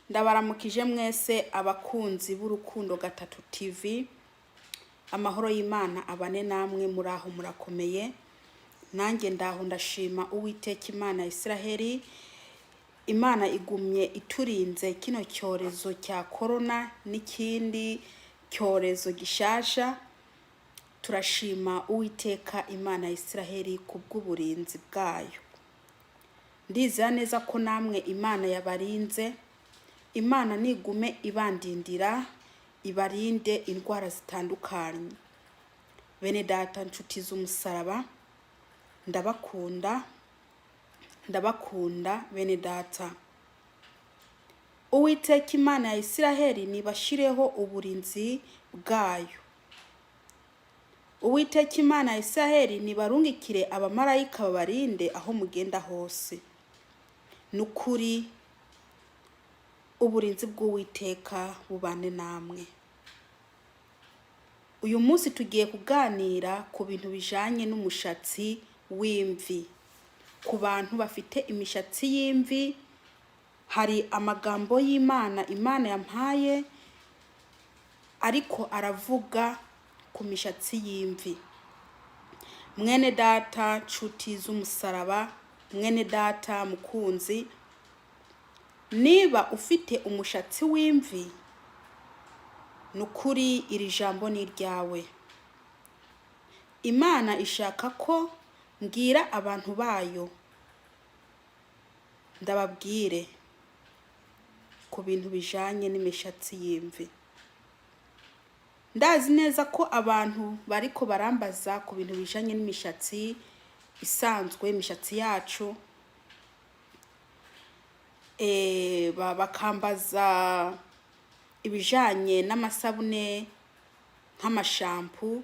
Ndabaramukije mwese abakunzi b'Urukundo gatatu TV. Amahoro y'Imana abane namwe muraho murakomeye. Nanjye ndaho ndashima Uwiteka Imana Israheli. Imana igumye iturinze kino cyorezo cya corona n'ikindi cyorezo gishasha. Turashima Uwiteka Imana Israheli kubw'uburinzi bwayo. Ndizera neza ko namwe Imana yabarinze. Imana nigume ibandindira ibarinde indwara zitandukanye. Bene data nshuti z'umusaraba, ndabakunda bene data. Uwiteka Imana ya Israheli nibashireho uburinzi bwayo. Uwiteka Imana ya Israheli nibarungikire abamarayika babarinde aho mugenda hose. Nukuri uburinzi bw'Uwiteka bubane namwe. Uyu munsi tugiye kuganira ku bintu bijanye n'umushatsi w'imvi. Ku bantu bafite imishatsi y'imvi, hari amagambo y'Imana Imana yampaye ariko aravuga ku mishatsi y'imvi. Mwene data nshuti z'umusaraba, mwene data mukunzi, niba ufite umushatsi w'imvi, nukuri iri jambo ni ryawe. Imana ishaka ko mbwira abantu bayo, ndababwire ku bintu bijanye n'imishatsi y'imvi. Ndazi neza ko abantu bariko barambaza ku bintu bijanye n'imishatsi isanzwe, imishatsi yacu, bakambaza ibijanye n'amasabune nk'amashampu,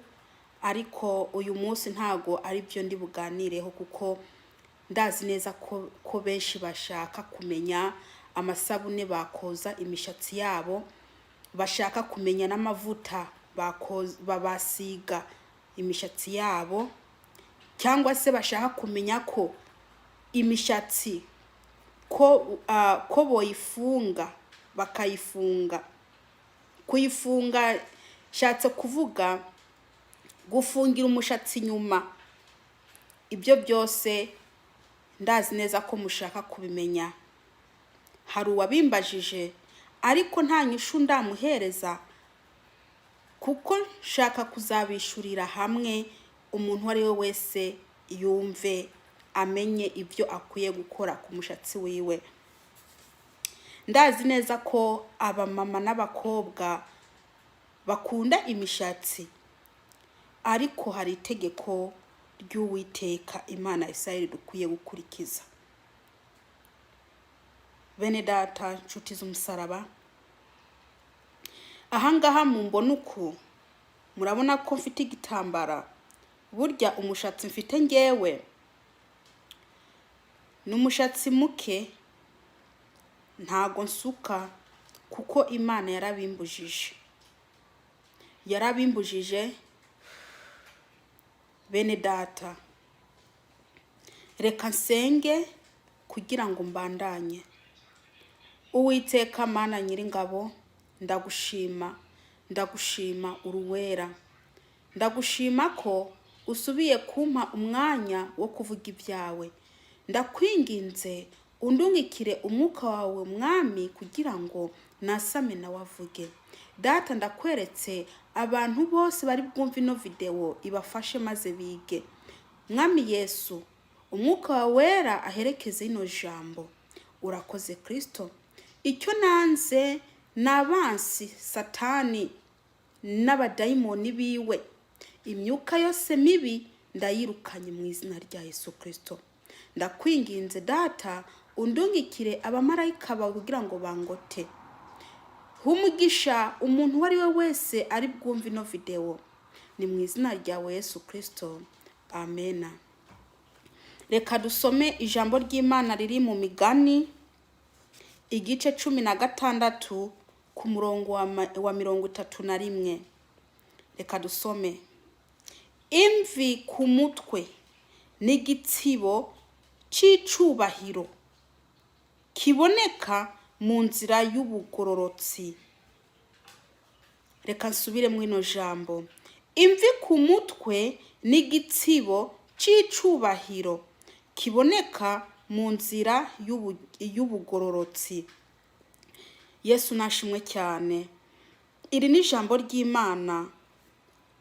ariko uyu munsi ntago ari byo ndi buganireho kuko ndazi neza ko benshi bashaka kumenya amasabune bakoza imishatsi yabo, bashaka kumenya n'amavuta babasiga imishatsi yabo, cyangwa se bashaka kumenya ko imishatsi ko boyifunga bakayifunga. Kuyifunga shatse kuvuga gufungira umushatsi inyuma. Ibyo byose ndazi neza ko mushaka kubimenya. Hari uwabimbajije ariko nta nyishu ndamuhereza, kuko shaka kuzabishurira hamwe umuntu ari we wese yumve amenye ibyo akwiye gukora ku mushatsi wiwe. Ndazi neza ko abamama n'abakobwa bakunda imishatsi, ariko hari itegeko ry'Uwiteka Imana Israheli dukwiye gukurikiza. Bene data nshuti z'umusaraba, ahangaha mumbona uku, murabona ko mfite igitambara. Burya umushatsi mfite ngewe n'umushatsi muke, ntago nsuka kuko Imana yarabimbujije. Bene data, reka nsenge kugira ngo mbandanye. Uwiteka Mana Nyiringabo, ndagushima uruwera. Ndagushima ko usubiye kumpa umwanya wo kuvuga ibyawe. Ndakwinginze undungikire umwuka wawe mwami kugira ngo nasame na wavuge. Data, ndakweretse abantu bose bari bwumva ino video ibafashe maze bige. Mwami Yesu, umwuka wawe wera aherekeze ino jambo. Urakoze Kristo. Icyo nanze n'abansi Satani n'abadayimoni biwe, imyuka yose mibi ndayirukanye mu izina rya Yesu Kristo. Ndakwinginze Data, undungikire abamarayika bawe kugira ngo bangote. Humugisha umuntu wari we wese ari bwumva ino video, ni mu izina rya Yesu Kristo, amena. Reka dusome ijambo ry'Imana riri mu Migani igice 16 ku murongo wa 31. Reka dusome. Imvi ku mutwe n'igitsibo c'icubahiro kiboneka mu nzira y'ubugororotsi. Reka nsubire mwino jambo. Imvi ku mutwe n'igitsibo c'icubahiro kiboneka mu nzira y'ubugororotsi. Yesu nashimwe cyane. Iri ni ijambo ry'Imana.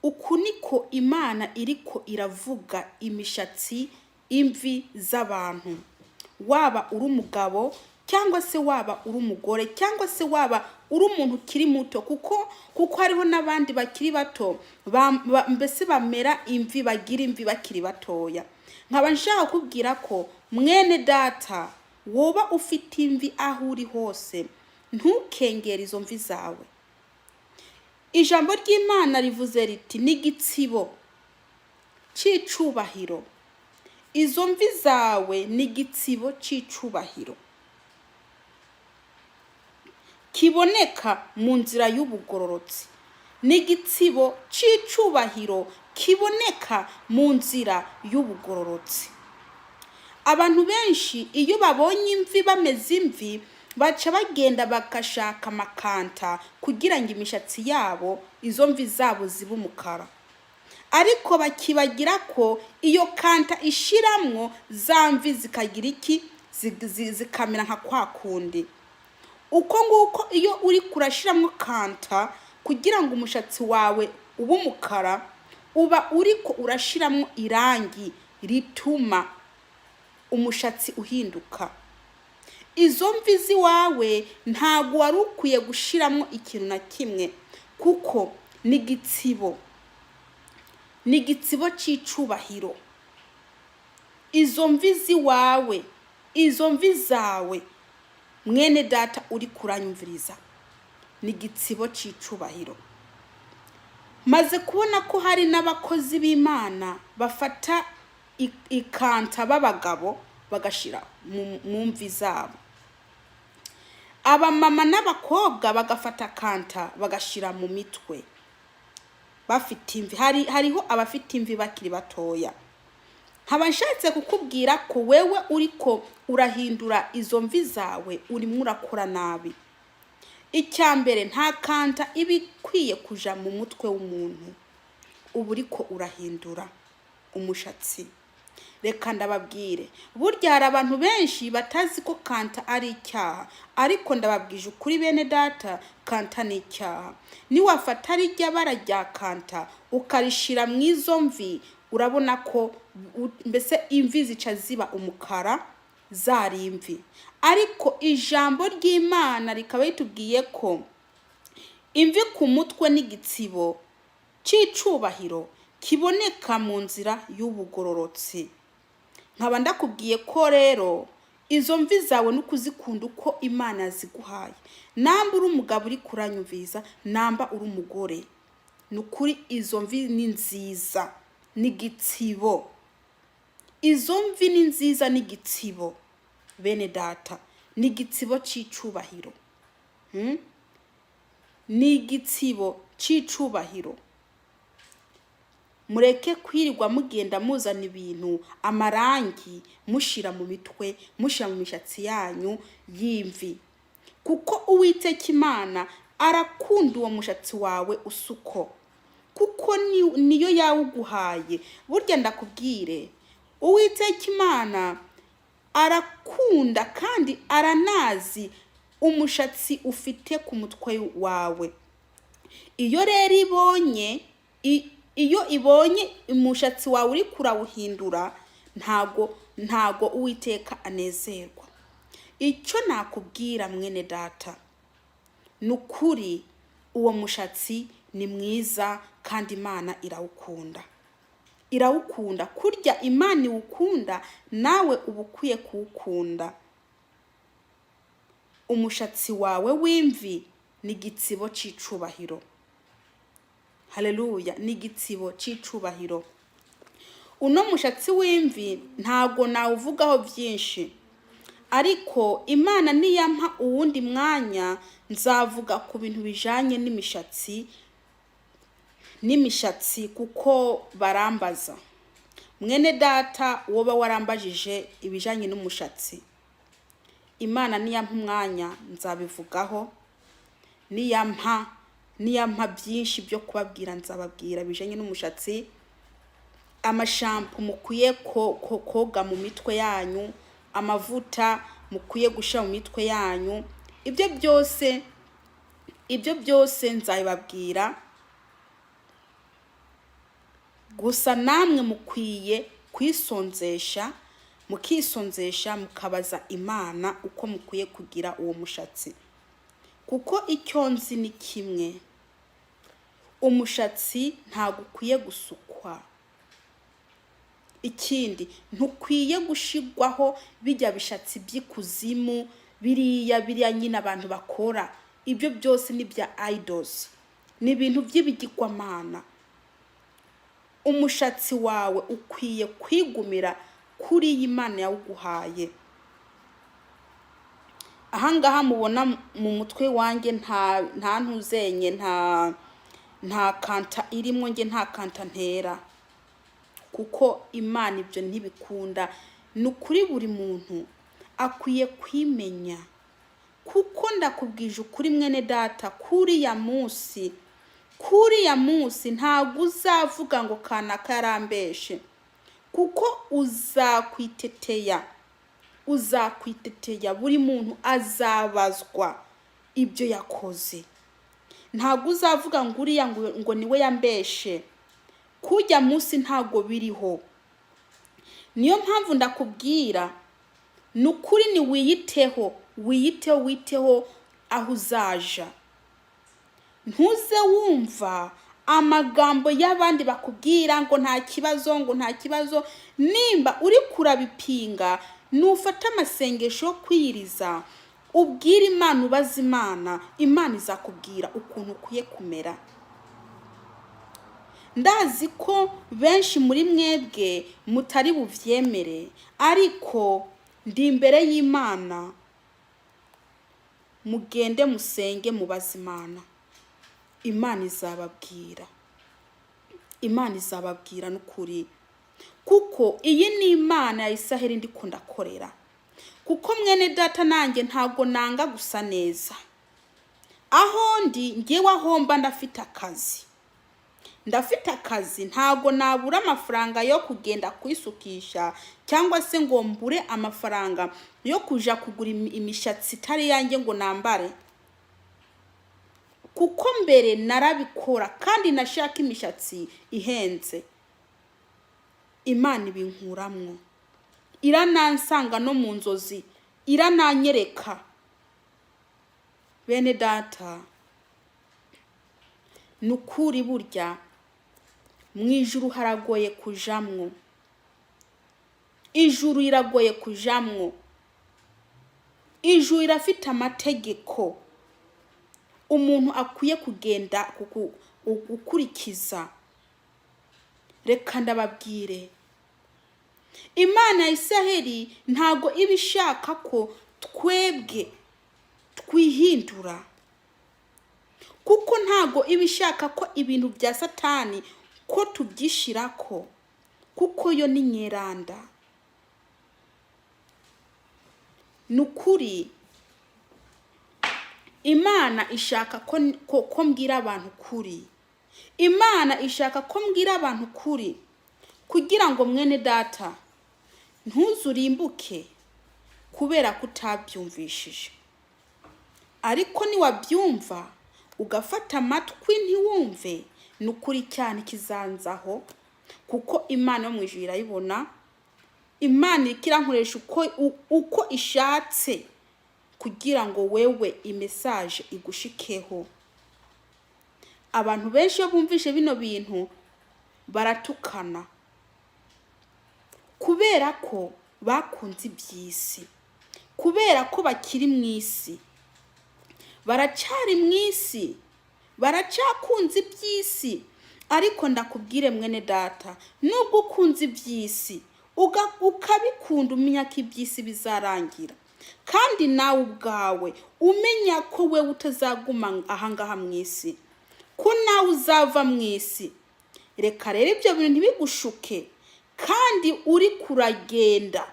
Uku niko Imana iriko iravuga imishatsi, imvi z'abantu. Waba uri umugabo cyangwa se waba uri umugore cyangwa se waba uri umuntu ukiri muto, kuko hariho n'abandi bakiri bato mbese bamera imvi, bagira imvi bakiri batoya. Nkaba nshaka kubwira ko mwene data, woba ufite imvi aho uri hose, ntukengere izo mvi zawe. Ijambo ry'Imana rivuze riti n'igitsibo c'icubahiro. Izo mvi zawe n'igitsibo c'icubahiro kiboneka mu nzira y'ubugororotsi. N'igitsibo c'icubahiro kiboneka mu nzira y'ubugororotsi. Abantu benshi iyo babonye imvi, bameze imvi, baca bagenda bagashaka amakanta kugira ngo imishatsi yabo, izo mvi zabo zibe umukara. Ariko bakibagira ko iyo kanta ishiramwo za mvi zikagira iki, zikamera nka kwa kundi. Uko nguko iyo uri kurashiramwo kanta kugira ngo umushatsi wawe ube umukara, uba uriko urashiramwo irangi rituma umushatsi uhinduka. Izo mvi ziwawe ntago wari ukwiye gushiramwo ikintu na kimwe, kuko n'igitsibo c'icubahiro. Izo mvi ziwawe, izo mvi zawe mwene data uri kuranyumviriza, n'igitsibo c'icubahiro. Maze kubona ko hari n'abakozi b'Imana bafata ikanta b'abagabo bagashira mu mvi zabo. Abamama n'abakobwa bagafata kanta bagashira mu mitwe bafite imvi. Hariho abafite imvi bakiri batoya. Nkaba nshatse kukubwira ko wewe uriko urahindura izo mvi zawe, urimo urakora nabi. Icyambere, nta kanta iba ikwiye kuja mu mutwe w'umuntu, uba uriko urahindura umushatsi. Reka ndababwire, burya hari abantu benshi batazi ko kanta ari icyaha, ariko ndababwije ukuri bene data, kanta ni icyaha. Niwafata rijya bara rya kanta ukarishira mu izo mvi, urabona ko mbese imvi zica ziba umukara, zari imvi. Ariko ijambo ry'Imana rikaba ritubwiye ko imvi ku mutwe n'igitsibo c'icubahiro kiboneka mu nzira y'ubugororotsi. Nkaba ndakubwiye ko rero izo mvi zawe n'ukuzikunda uko Imana ziguhaye. Namba uri umugabo uri kuranyumviza, namba uri umugore, nukuri izo mvi ni nziza, n'igitsibo. Izo mvi ni nziza n'igitsibo bene data, n'igitsibo c'icubahiro. N'igitsibo c'icubahiro. Mureke kwirirwa mugenda muzana ibintu, amarangi, mushira mu mitwe, mushira mu mishatsi yanyu y'imvi. Kuko Uwiteka Imana arakunda uwo mushatsi wawe usuko, kuko niyo yawuguhaye. Burya ndakubwire, Uwiteka Imana arakunda kandi aranazi umushatsi ufite ku mutwe wawe. Iyo rero ibonye umushatsi wawe uri kurawuhindura, ntago Uwiteka anezerwa. Icyo nakubwira mwene data, nukuri uwo mushatsi ni mwiza kandi Imana irawukunda. Irawukunda. Kurya Imana iwukunda, nawe uba ukwiye kuwukunda. Umushatsi wawe w'imvi n'igitsibo c'icubahiro. Haleluya, n'igitsibo c'icubahiro. Uno mushatsi w'imvi ntago nawuvugaho byinshi, ariko Imana niyampa uwundi mwanya nzavuga ku bintu bijanye n'imishatsi kuko barambaza. Mwene data woba warambajije ibijanye n'umushatsi, Imana niyampa umwanya nzabivugaho, niyampa byinshi byo kubabwira nzababwira bijanye n'umushatsi, amashampo mukwiye koga mu mitwe yanyu, amavuta mukwiye gushira mu mitwe yanyu, ibyo byose nzabibabwira. Gusa namwe mukwiye mukisonzesha mukabaza Imana uko mukwiye kugira uwo mushatsi, kuko icyo nzi ni kimwe, umushatsi ntago ukwiye gusukwa. Ikindi ntukwiye gushigwaho bijya bishatsi by'ikuzimu, biriya nyine abantu bakora. Ibyo byose ni bya idols, ni ibintu by'ibigirwamana. Umushatsi wawe ukwiye kwigumira kuri Imana yawuguhaye. Ahangaha mubona mu mutwe wanjye nta ntuzenye, nta kanta irimo, nge nta kanta ntera, kuko Imana ibyo ntibikunda. Nukuri buri muntu akwiye kwimenya, kuko ndakubwije ukuri mwene data, kuri ya munsi ntago uzavuga ngo kanaka yarambeshe, kuko uzakwiteteya. Buri muntu azabazwa ibyo yakoze. Ntago uzavuga ngo uriya ngo niwe yambeshe, kujya munsi ntago biriho. Niyo mpamvu ndakubwira, nukuri ni wiyiteho aho uzaja. Ntuze wumva amagambo y'abandi bakubwira ngo nta kibazo, nimba uri kurabipinga, nufata amasengesho yo kwiyiriza, ubwira Imana, ubaza Imana izakubwira ukuntu ukwiye kumera. Ndazi ko benshi muri mwebwe mutari buvyemere, ariko ndi imbere y'Imana, mugende musenge mubaza Imana izababwira n'ukuri, kuko iyi ni Imana ya Isiraheli ndikunda korera. Kuko mwene data nanjye ntago nanga gusa neza, aho ngewe ahomba ndafite akazi, ntago nabura amafaranga yo kugenda kwisukisha, cyangwa se ngo mbure amafaranga yo kuja kugura imishatsi itari yanjye ngo nambare. Kuko mbere narabikora kandi nashaka imishatsi ihenze, Imana ibinkuramwo, iranansanga no mu nzozi, irananyereka. Bene data, nukuri burya mwijuru haragoye kujamwo, ijuru iragoye kujamwo. Ijuru irafite amategeko umuntu akwiye kugenda gukurikiza. Reka ndababwire, Imana ya Isiraheli ntago ibishaka ko twebwe twihindura, kuko ntago ibishaka ko ibintu bya Satani ko tubyishirako, kuko yo ni nyeranda. Nukuri Imana ishaka ko mbwira abantu kuri. Imana ishaka ko mbwira abantu kuri, kugira ngo mwene data ntuzurimbuke kubera kutabyumvishije. Ariko niwabyumva ugafata amatwi ntiwumve, nukuri cyane kizanzaho, kuko Imana yo mwijuru irayibona. Imana ikirankoresha uko ishatse, kugira ngo wewe imesaje igushikeho. Abantu benshi bumvishe bino bintu baratukana, kubera ko bakunze iby'isi, kubera ko bakiri mu isi, baracari mu isi, baracakunze iby'isi. Ariko ndakubwire mwene data, nubwo ukunze iby'isi ukabikunda, umenya ko iby'isi bizarangira, kandi nawe ubwawe umenya ko we utazaguma ahangaha mu isi, ko nawe uzava mu isi. Reka rero ibyo bintu ntibigushuke, kandi uri kuragenda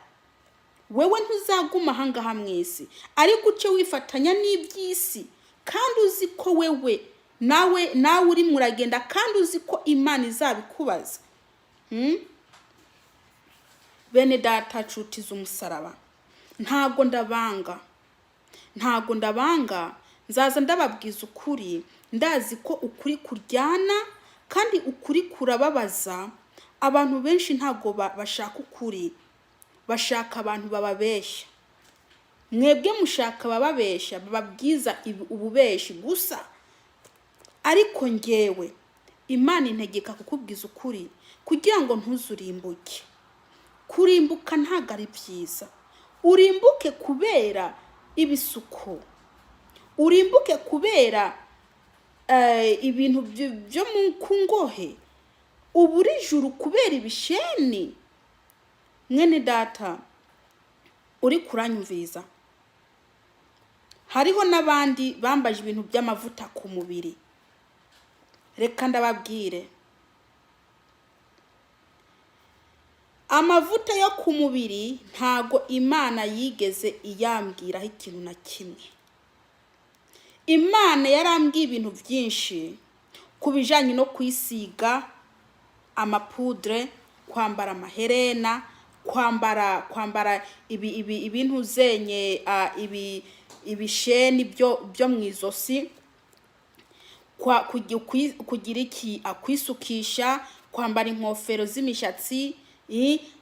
wewe ntuzaguma ahangaha mw'isi, ariko uce wifatanya n'iby'isi kandi uzi ko wewe nawe uri muragenda kandi uzi ko Imana izabikubaza. Bene data nshuti z'umusaraba, ntago ndabanga, nzaza ndababwiza ukuri, ndazi ko ukuri kuryana kandi ukuri kurababaza. Abantu benshi ntago bashaka ukuri, bashaka abantu bababeshya. Mwebwe mushaka bababeshya, bababwiza ububeshi gusa, ariko ngewe Imana integeka kukubwiza ukuri kugira ngo ntuzurimbuke. Kurimbuka ntago ari byiza. Urimbuke kubera ibisuko, urimbuke kubera ibintu byo mu kungohe, uburi ijuru kubera ibisheni. Mwene data uri kuranyumviza, hariho n'abandi bambaje ibintu by'amavuta ku mubiri. Reka ndababwire, amavuta yo ku mubiri ntago Imana yigeze iyambwiraho ikintu na kimwe. Imana yarambwiye ibintu byinshi ku bijanye no kwisiga amapudre, kwambara amaherena, kwambara ibintu zenye ibisheni byo mwizosi, kugira iki akwisukisha, kwambara inkofero z'imishatsi.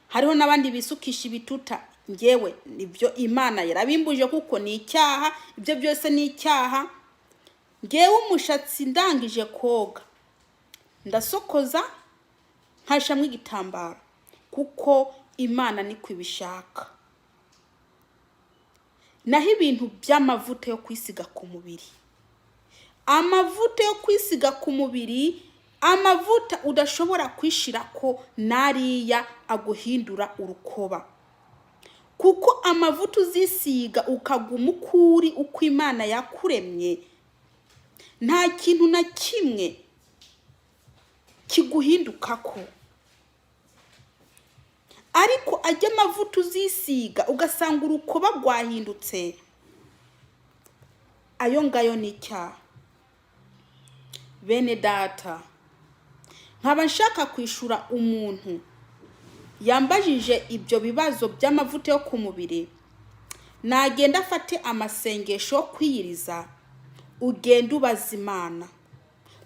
Hariho n'abandi bisukisha ibituta. Ngewe nibyo Imana yarabimbuje kuko ni icyaha, ibyo byose ni icyaha. Ngewe umushatsi ndangije koga ndasokoza nkashamwe igitambaro kuko Imana niko ibishaka. Naho ibintu by'amavuta yo kwisiga ku mubiri, amavuta yo kwisiga ku mubiri, amavuta udashobora kwishira ko nariya aguhindura urukoba, kuko amavuta uzisiga ukaguma ukuri uko Imana yakuremye, nta kintu na kimwe kiguhindukako. Ariko ajya amavuta uzisiga ugasanga urukoba rwahindutse, ayo ngayo ni icyaha. Bene data, nkaba nshaka kwishura umuntu yambajije ibyo bibazo by'amavuta yo ku mubiri, nagenda afate amasengesho kwiyiriza, ugenda ubaza Imana,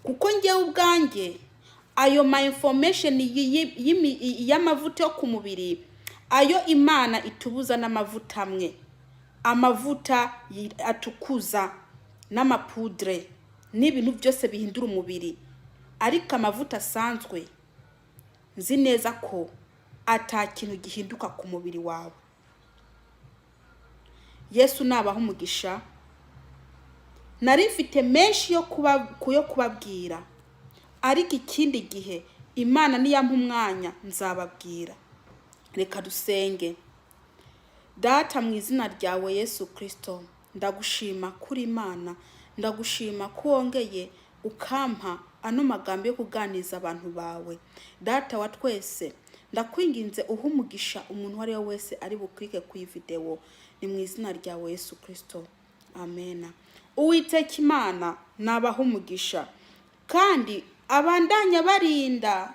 kuko ngewe ubwanjye ayo ma information y'amavuta yo ku mubiri, ayo Imana itubuza n'amavuta amwe, amavuta atukuza n'amapudre n'ibintu byose bihindura umubiri. Ariko amavuta asanzwe nzi neza ko atakintu gihinduka ku mubiri wawe. Yesu nabaho umugisha. Nari mfite menshi yo kubabwira, ariko ikindi gihe Imana niyampa umwanya nzababwira. Reka dusenge. Data, mu izina ryawe Yesu Kristo, ndagushima kuri Imana, ndagushima ko wongeye ukampa ano magambo yo kuganiza abantu bawe. Data wa twese, ndakwinginze umugisha umuntu wari wese ari buklike ku video, ni mu izina ryawe Yesu Kristo, amen. Uwiteka Imana nabaho umugisha, kandi abandanya barinda